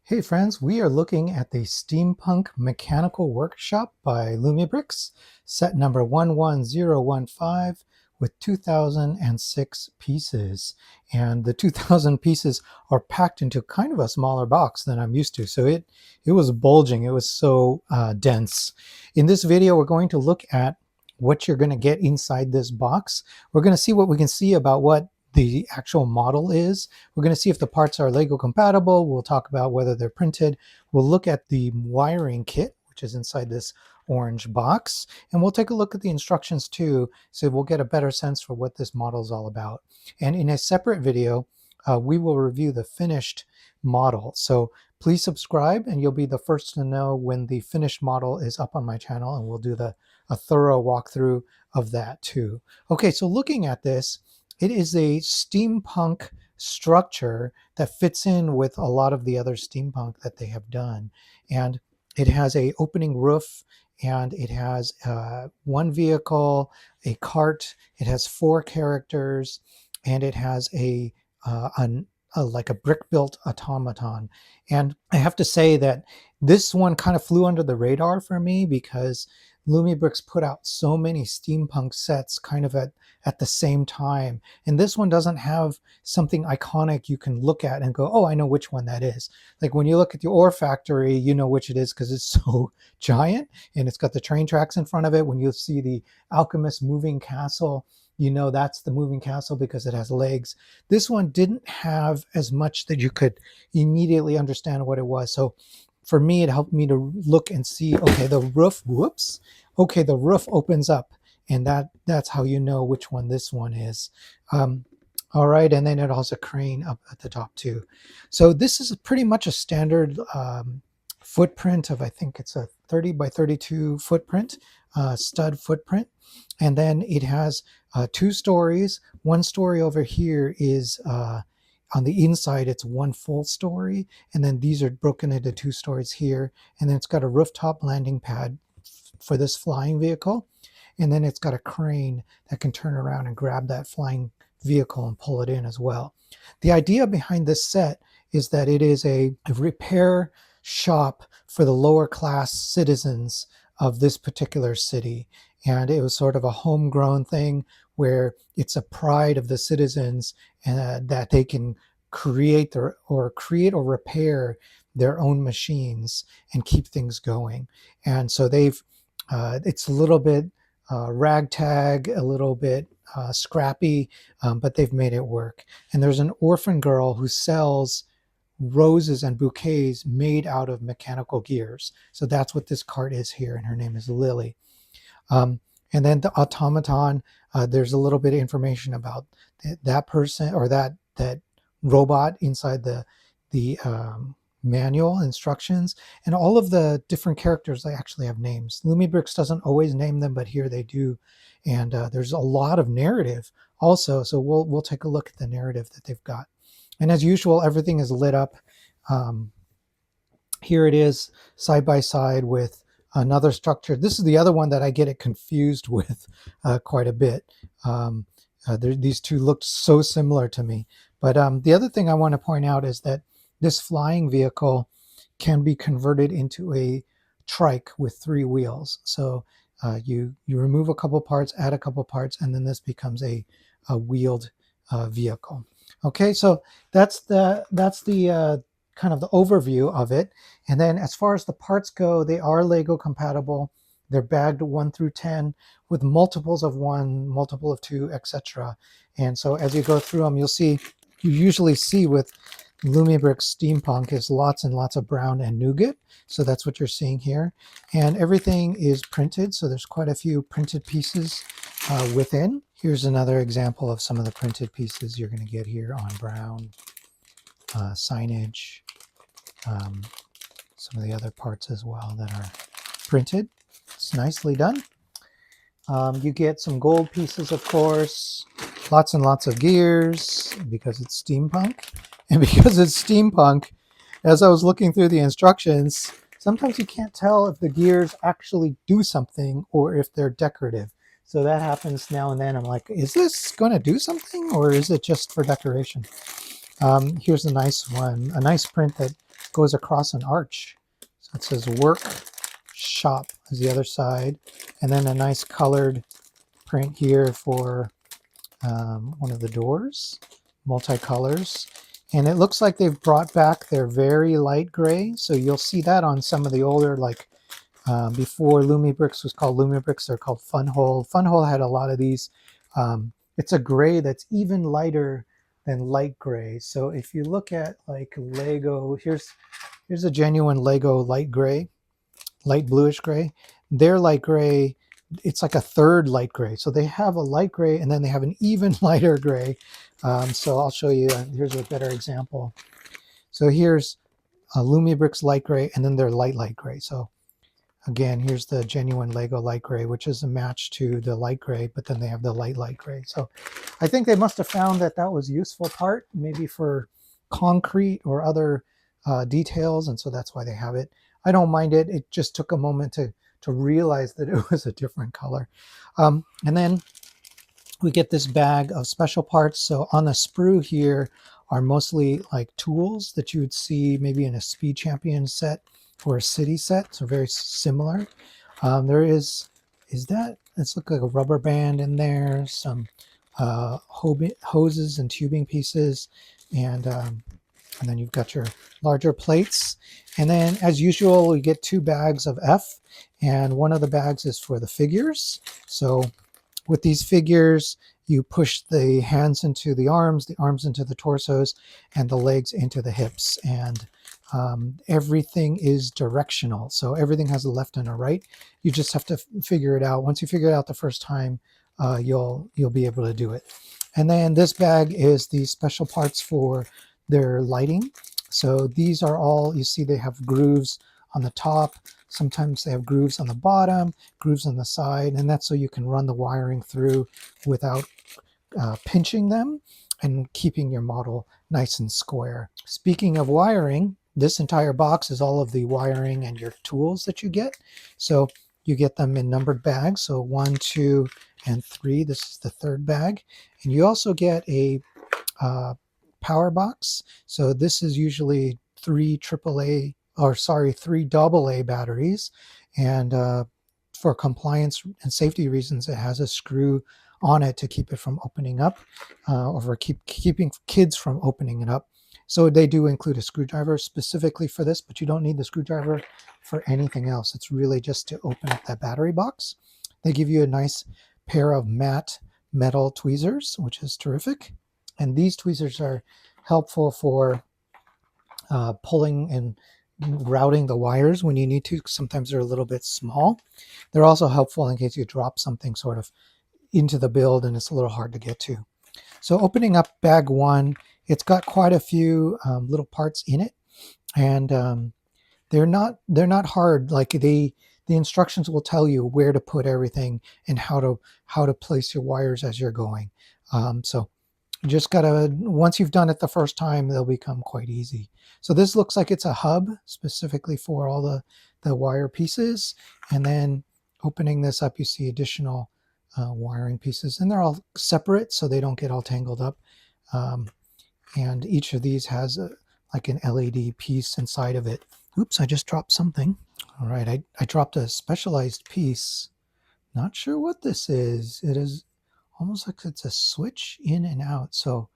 Hey friends, we are looking at the Steampunk Mechanical Workshop by Lumibricks, set number 11015 with 2006 pieces. And the 2000 pieces are packed into kind of a smaller box than I'm used to. So it was bulging, it was so dense. In this video, we're going to look at what you're going to get inside this box. We're going to see what we can see about what the actual model is. We're going to see if the parts are Lego compatible. We'll talk about whether they're printed. We'll look at the wiring kit, which is inside this orange box. And we'll take a look at the instructions too, so we'll get a better sense for what this model is all about. And in a separate video, we will review the finished model. So please subscribe and you'll be the first to know when the finished model is up on my channel, and we'll do a thorough walkthrough of that too. Okay, so looking at this, it is a steampunk structure that fits in with a lot of the other steampunk that they have done. And it has a opening roof, and it has one vehicle, a cart, it has 4 characters, and it has like a brick-built automaton. And I have to say that this one kind of flew under the radar for me because Lumibricks put out so many steampunk sets kind of at the same time. And this one doesn't have something iconic you can look at and go, oh, I know which one that is. Like when you look at the ore factory, you know which it is because it's so giant and it's got the train tracks in front of it. When you see the alchemist moving castle, you know that's the moving castle because it has legs. This one didn't have as much that you could immediately understand what it was. So for me, it helped me to look and see, okay, the roof, whoops, okay, the roof opens up, and that's how you know which one this one is. All right, and then it has a crane up at the top too. So this is pretty much a standard footprint of, I think it's a 30 by 32 footprint, stud footprint. And then it has 2 stories. One story over here is on the inside, it's 1 full story, and then these are broken into 2 stories here. And then it's got a rooftop landing pad for this flying vehicle. And then it's got a crane that can turn around and grab that flying vehicle and pull it in as well. The idea behind this set is that it is a repair shop for the lower class citizens of this particular city. And it was sort of a homegrown thing where it's a pride of the citizens that they can create or repair their own machines and keep things going. And so it's a little bit ragtag, a little bit scrappy, but they've made it work. And there's an orphan girl who sells roses and bouquets made out of mechanical gears. So that's what this cart is here, and her name is Lily. And then the automaton, there's a little bit of information about that person or that robot inside the manual instructions, and all of the different characters, they actually have names. Lumibricks doesn't always name them, but here they do. And there's a lot of narrative also, so we'll take a look at the narrative that they've got. And as usual, everything is lit up. Here it is side by side with another structure. This is the other one that I get it confused with quite a bit. These two looked so similar to me. But the other thing I want to point out is that this flying vehicle can be converted into a trike with 3 wheels. So you remove a couple parts, add a couple parts, and then this becomes a wheeled vehicle. Okay, so that's the kind of the overview of it. And then as far as the parts go, they are Lego compatible. They're bagged 1 through 10 with multiples of 1, multiple of 2, etc. And so as you go through them, you usually see with Lumibricks Steampunk is lots and lots of brown and nougat. So that's what you're seeing here. And everything is printed. So there's quite a few printed pieces within. Here's another example of some of the printed pieces you're going to get here on brown, signage, some of the other parts as well that are printed. It's nicely done. You get some gold pieces, of course, lots and lots of gears because it's steampunk. And because it's steampunk, as I was looking through the instructions, sometimes you can't tell if the gears actually do something or if they're decorative. So that happens now and then. I'm like, is this going to do something or is it just for decoration? Here's a nice one, a nice print that goes across an arch. So it says work shop is the other side, and then a nice colored print here for one of the doors, multicolors. And it looks like they've brought back their very light gray. So you'll see that on some of the older, like before Lumibricks was called Lumibricks, they're called Funhole. Funhole had a lot of these. It's a gray that's even lighter than light gray. So if you look at like Lego, here's a genuine Lego light gray, light bluish gray. Their light gray, it's like a third light gray. So they have a light gray and then they have an even lighter gray. So I'll show you, here's a better example. So here's a Lumibricks light gray and then their light gray. So again, here's the genuine Lego light gray, which is a match to the light gray, but then they have the light gray. So I think they must have found that that was a useful part, maybe for concrete or other details, and so that's why they have it. I don't mind it. It just took a moment to realize that it was a different color. And then we get this bag of special parts. So on the sprue here are mostly like tools that you would see maybe in a Speed Champion set or a city set, so very similar. There is that, let's look like a rubber band in there, some hoses and tubing pieces, and then you've got your larger plates. And then as usual, we get 2 bags of F, and one of the bags is for the figures. So with these figures, you push the hands into the arms into the torsos, and the legs into the hips. And everything is directional. So everything has a left and a right. You just have to figure it out. Once you figure it out the first time, you'll be able to do it. And then this bag is the special parts for their lighting. So these are all, you see they have grooves on the top. Sometimes they have grooves on the bottom, grooves on the side, and that's so you can run the wiring through without pinching them and keeping your model nice and square. Speaking of wiring, this entire box is all of the wiring and your tools that you get. So you get them in numbered bags. So 1, 2, and 3. This is the 3rd bag. And you also get a power box. So this is usually 3 AA batteries. And for compliance and safety reasons, it has a screw on it to keep it from opening up, or for keeping kids from opening it up. So they do include a screwdriver specifically for this, but you don't need the screwdriver for anything else. It's really just to open up that battery box. They give you a nice pair of matte metal tweezers, which is terrific. And these tweezers are helpful for pulling and routing the wires when you need to. Sometimes they're a little bit small. They're also helpful in case you drop something sort of into the build and it's a little hard to get to. So opening up bag 1, it's got quite a few little parts in it, and they're not hard. Like the instructions will tell you where to put everything and how to place your wires as you're going. So you just gotta, once you've done it the first time, they'll become quite easy. So this looks like it's a hub specifically for all the wire pieces, and then opening this up, you see additional wiring pieces, and they're all separate so they don't get all tangled up. And each of these has like an LED piece inside of it. Oops, I just dropped something. All right, I dropped a specialized piece. Not sure what this is. It is almost like it's a switch in and out. So,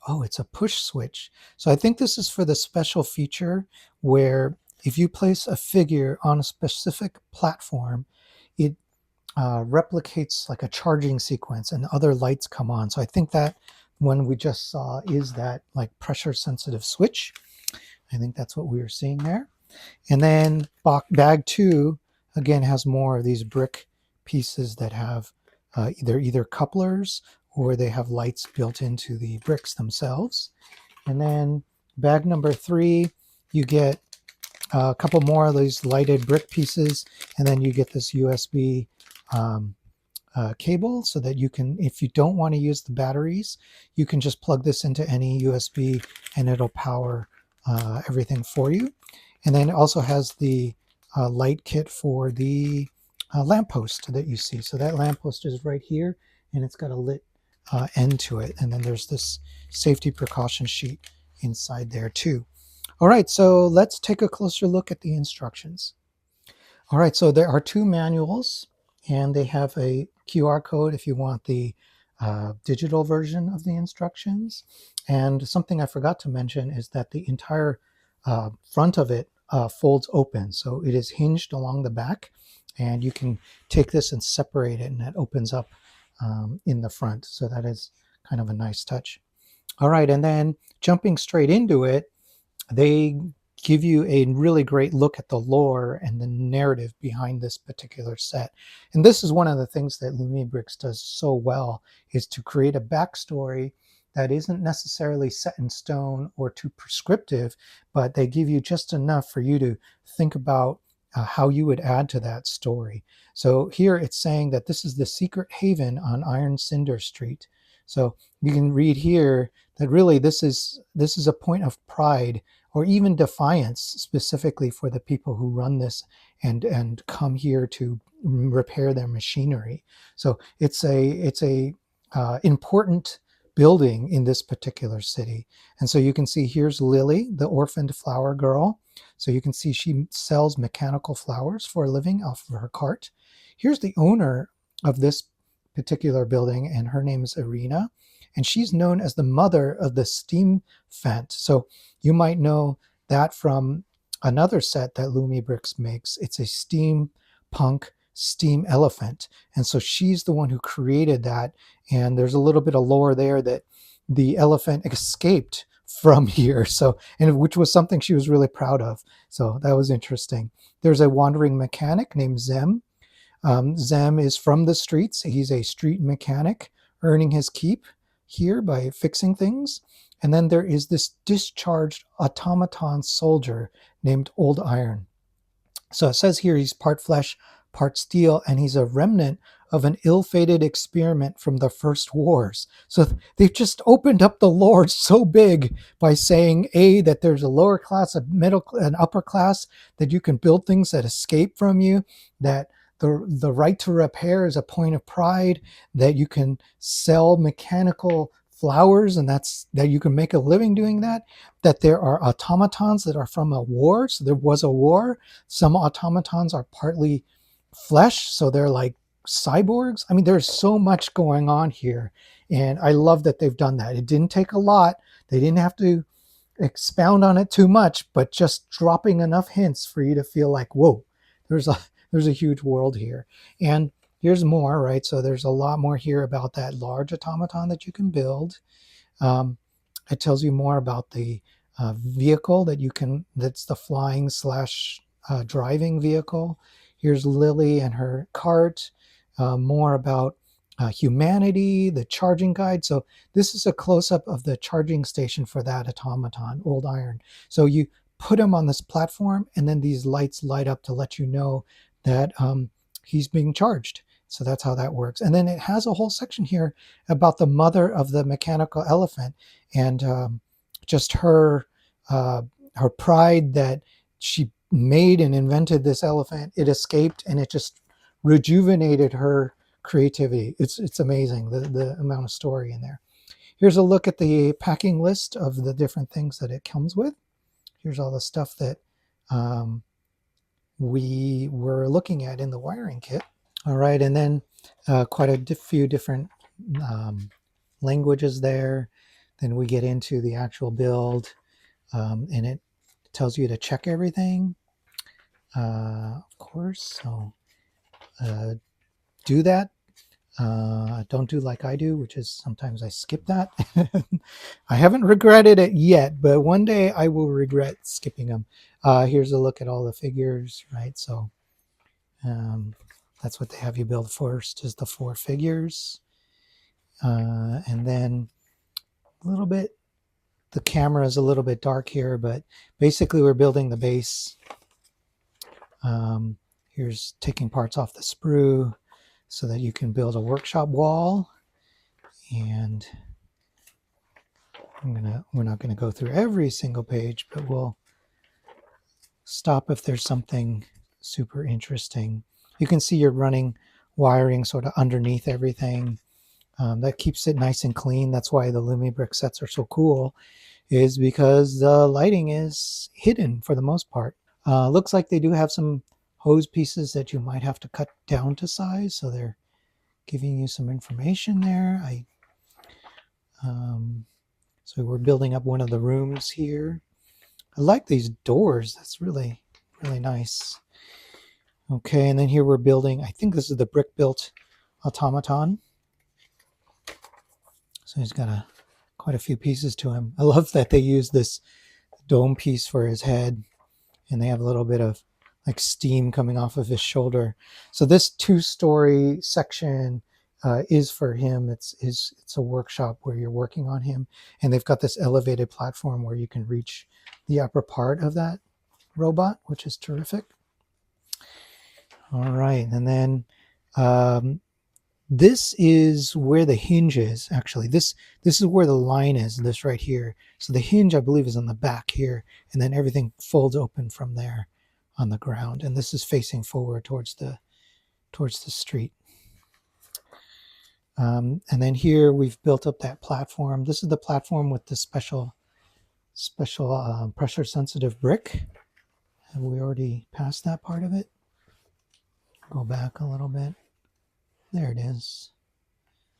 oh, it's a push switch. So I think this is for the special feature where if you place a figure on a specific platform, it replicates like a charging sequence and other lights come on. So I think that one we just saw is that like pressure sensitive switch. I think that's what we were seeing there. And then bag 2 again has more of these brick pieces that have either couplers or they have lights built into the bricks themselves. And then bag number 3, you get a couple more of these lighted brick pieces, and then you get this USB cable so that you can, if you don't want to use the batteries, you can just plug this into any USB and it'll power everything for you. And then it also has the light kit for the lamppost that you see. So that lamppost is right here and it's got a lit end to it. And then there's this safety precaution sheet inside there too. All right, so let's take a closer look at the instructions. All right, so there are two manuals, and they have a QR code if you want the digital version of the instructions. And something I forgot to mention is that the entire front of it folds open. So it is hinged along the back, and you can take this and separate it, and that opens up in the front. So that is kind of a nice touch. All right, and then jumping straight into it, they give you a really great look at the lore and the narrative behind this particular set. And this is one of the things that Lumibricks does so well, is to create a backstory that isn't necessarily set in stone or too prescriptive, but they give you just enough for you to think about how you would add to that story. So here it's saying that this is the secret haven on Iron Cinder Street. So you can read here that really this is a point of pride or even defiance, specifically for the people who run this and come here to repair their machinery. So it's a important building in this particular city. And so you can see here's Lily, the orphaned flower girl. So you can see she sells mechanical flowers for a living off of her cart. Here's the owner of this particular building, and her name is Irina, and she's known as the mother of the steam fent. So you might know that from another set that Lumibricks makes. It's a steampunk steam elephant. And so she's the one who created that. And there's a little bit of lore there that the elephant escaped from here. So, and which was something she was really proud of. So that was interesting. There's a wandering mechanic named Zem. Zem is from the streets. He's a street mechanic, earning his keep here by fixing things. And then there is this discharged automaton soldier named Old Iron. So it says here he's part flesh, part steel, and he's a remnant of an ill-fated experiment from the first wars. So they've just opened up the lore so big by saying, A, that there's a lower class, a middle, an upper class, that you can build things that escape from you, that the right to repair is a point of pride, that you can sell mechanical flowers and that you can make a living doing that, that there are automatons that are from a war. So there was a war. Some automatons are partly flesh, so they're like cyborgs. I mean, there's so much going on here, and I love that they've done that. It didn't take a lot. They didn't have to expound on it too much, but just dropping enough hints for you to feel like, whoa, there's a huge world here. And here's more, right? So there's a lot more here about that large automaton that you can build. It tells you more about the vehicle that's the flying slash driving vehicle. Here's Lily and her cart. More about humanity, the charging guide. So this is a close-up of the charging station for that automaton, Old Iron. So you put him on this platform, and then these lights light up to let you know that he's being charged. So that's how that works. And then it has a whole section here about the mother of the mechanical elephant, and just her pride that she made and invented this elephant. It escaped, and it just rejuvenated her creativity. It's amazing, the amount of story in there. Here's a look at the packing list of the different things that it comes with. Here's all the stuff that we were looking at in the wiring kit. All right, and then quite a few different languages there. Then we get into the actual build, and it tells you to check everything, of course. So do that. Don't do like I do, which is sometimes I skip that. I haven't regretted it yet, but one day I will regret skipping them. Here's a look at all the figures, right? So that's what they have you build first, is the 4 figures. And then a little bit, the camera is a little bit dark here, but basically we're building the base. Here's taking parts off the sprue so that you can build a workshop wall. And we're not gonna go through every single page, but we'll stop if there's something super interesting. You can see you're running wiring sort of underneath everything. That keeps it nice and clean. That's why the Lumibricks sets are so cool, is because the lighting is hidden for the most part. Looks like they do have some hose pieces that you might have to cut down to size, so they're giving you some information there. So we're building up one of the rooms here. I like these doors. That's really, really nice. Okay, and then here we're building, I think this is the brick built automaton. So he's got quite a few pieces to him. I love that they use this dome piece for his head, and they have a little bit of like steam coming off of his shoulder. So this 2-story section is for him. It's a workshop where you're working on him, and they've got this elevated platform where you can reach the upper part of that robot, which is terrific. All right, and then this is where the hinge is. Actually, this is where the line is. This right here. So the hinge, I believe, is on the back here, and then everything folds open from there on the ground. And this is facing forward towards the street. And then here we've built up that platform. This is the platform with the special pressure sensitive brick. Have we already passed that part of it? Go back a little bit. There it is.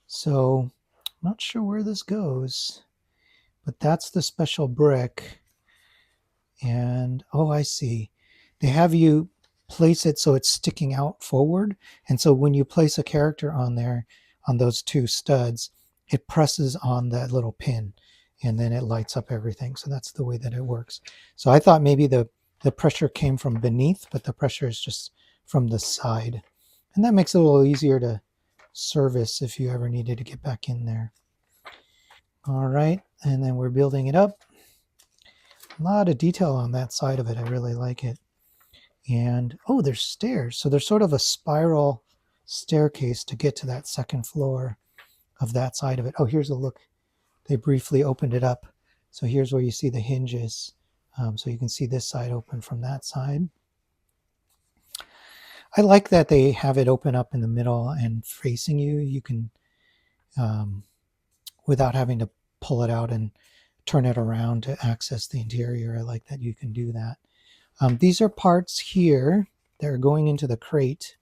So I'm not sure where this goes, but that's the special brick. And oh, I see. They have you place it so it's sticking out forward. And so when you place a character on there, on those 2 studs, it presses on that little pin and then it lights up everything. So that's the way that it works. So I thought maybe the pressure came from beneath, but the pressure is just from the side. And that makes it a little easier to service if you ever needed to get back in there. All right, and then we're building it up. A lot of detail on that side of it. I really like it. And oh, there's stairs. So there's sort of a spiral staircase to get to that second floor of that side of it. Oh, here's a look. They briefly opened it up. So here's where you see the hinges. So you can see this side open from that side. I like that they have it open up in the middle and facing you. You can, without having to pull it out and turn it around to access the interior. I like that you can do that. These are parts here that are going into the crate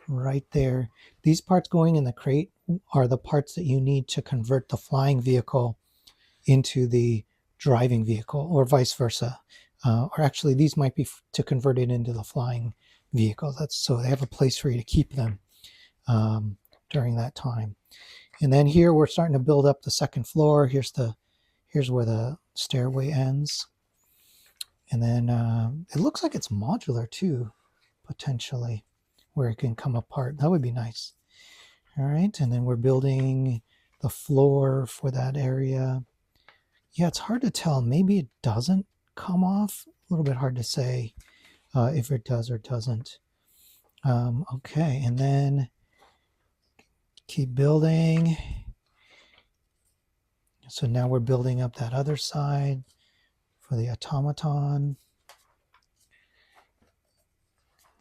right there. These parts going in the crate are the parts that you need to convert the flying vehicle into the driving vehicle, or vice versa. Or actually, these might be to convert it into the flying vehicle. That's so they have a place for you to keep them during that time. And then here we're starting to build up the second floor. Here's where the stairway ends. And then it looks like it's modular too, potentially, where it can come apart. That would be nice. All right, and then we're building the floor for that area. Yeah, it's hard to tell. Maybe it doesn't come off. A little bit hard to say if it does or doesn't. Okay, and then keep building. So now we're building up that other side for the automaton.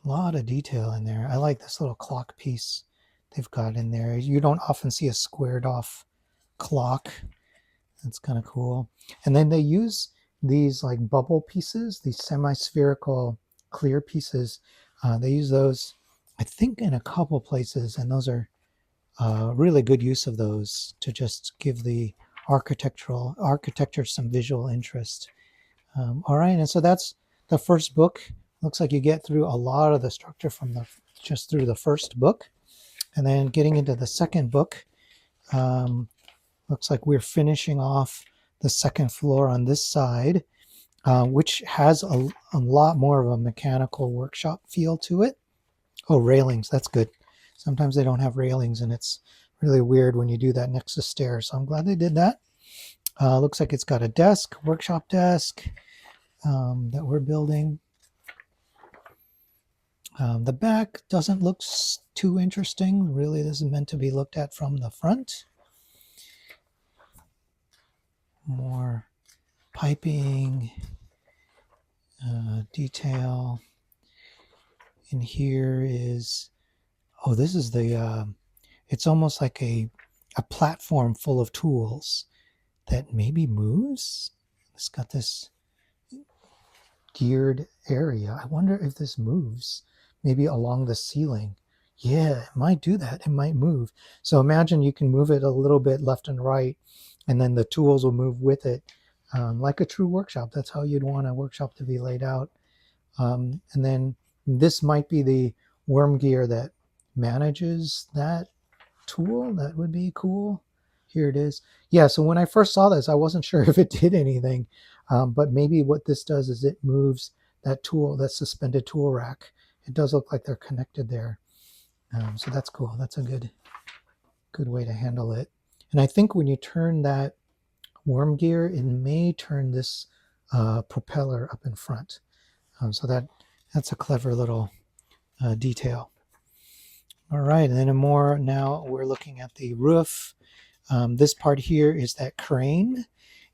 A lot of detail in there. I like this little clock piece they've got in there. You don't often see a squared off clock. That's kind of cool. And then they use these like bubble pieces, these semi-spherical clear pieces. They use those, I think, in a couple places, and those are really good use of those to just give the architecture some visual interest. All right, and so that's the first book. Looks like you get through a lot of the structure from just through the first book. And then getting into the second book, looks like we're finishing off the second floor on this side, which has a lot more of a mechanical workshop feel to it. Oh, railings, that's good. Sometimes they don't have railings, and it's really weird when you do that next to stairs. So I'm glad they did that. Looks like it's got a desk, workshop desk that we're building. The back doesn't look too interesting. Really, this is meant to be looked at from the front. More piping, detail. And here is, oh, this is the, it's almost like a platform full of tools that maybe moves. It's got this geared area. I wonder if this moves, maybe along the ceiling. Yeah, it might do that. It might move. So imagine you can move it a little bit left and right, and then the tools will move with it, like a true workshop. That's how you'd want a workshop to be laid out. And then this might be the worm gear that manages that tool. That would be cool. Here it is. Yeah, so when I first saw this, I wasn't sure if it did anything, but maybe what this does is it moves that tool, that suspended tool rack. It does look like they're connected there. So that's cool. That's a good way to handle it. And I think when you turn that worm gear, it may turn this propeller up in front. So that's a clever little detail. All right, and then now we're looking at the roof. This part here is that crane,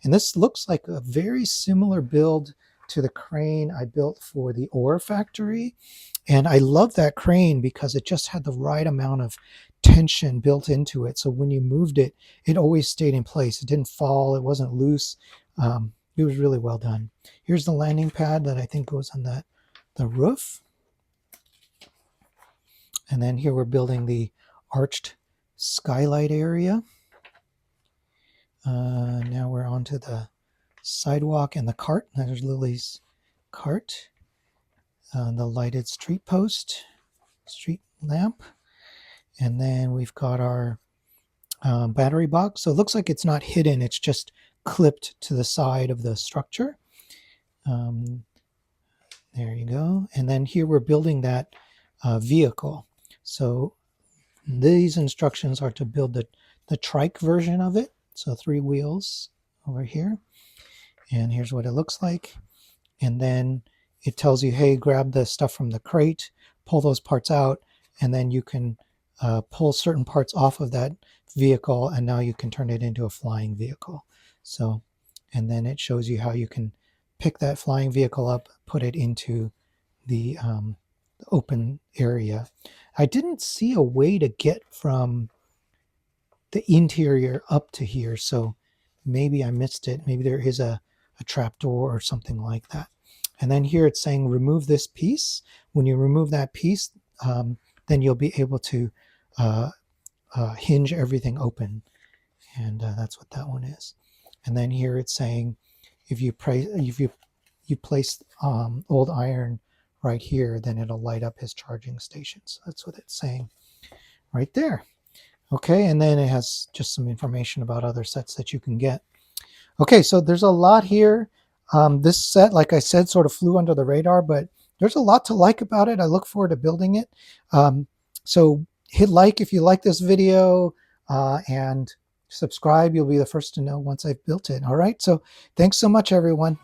and this looks like a very similar build to the crane I built for the ore factory. And I love that crane because it just had the right amount of tension built into it. So when you moved it, it always stayed in place. It didn't fall. It wasn't loose. It was really well done. Here's the landing pad that I think goes on the roof. And then here we're building the arched skylight area. Now we're onto the sidewalk and the cart. There's Lily's cart. The lighted street post, street lamp. And then we've got our battery box. So it looks like it's not hidden. It's just clipped to the side of the structure. There you go. And then here we're building that vehicle. So these instructions are to build the trike version of it. So 3 wheels over here. And here's what it looks like. And then it tells you, hey, grab the stuff from the crate, pull those parts out, and then you can pull certain parts off of that vehicle, and now you can turn it into a flying vehicle. So, and then it shows you how you can pick that flying vehicle up, put it into the open area. I didn't see a way to get from the interior up to here, so maybe I missed it. Maybe there is a trap door or something like that. And then here it's saying remove this piece. When you remove that piece, then you'll be able to hinge everything open. And that's what that one is. And then here it's saying if you place old iron right here, then it'll light up his charging station. So that's what it's saying right there. Okay, and then it has just some information about other sets that you can get. Okay, so there's a lot here. This set, like I said, sort of flew under the radar, but there's a lot to like about it. I look forward to building it. So hit like if you like this video, and subscribe. You'll be the first to know once I've built it. All right, so thanks so much, everyone.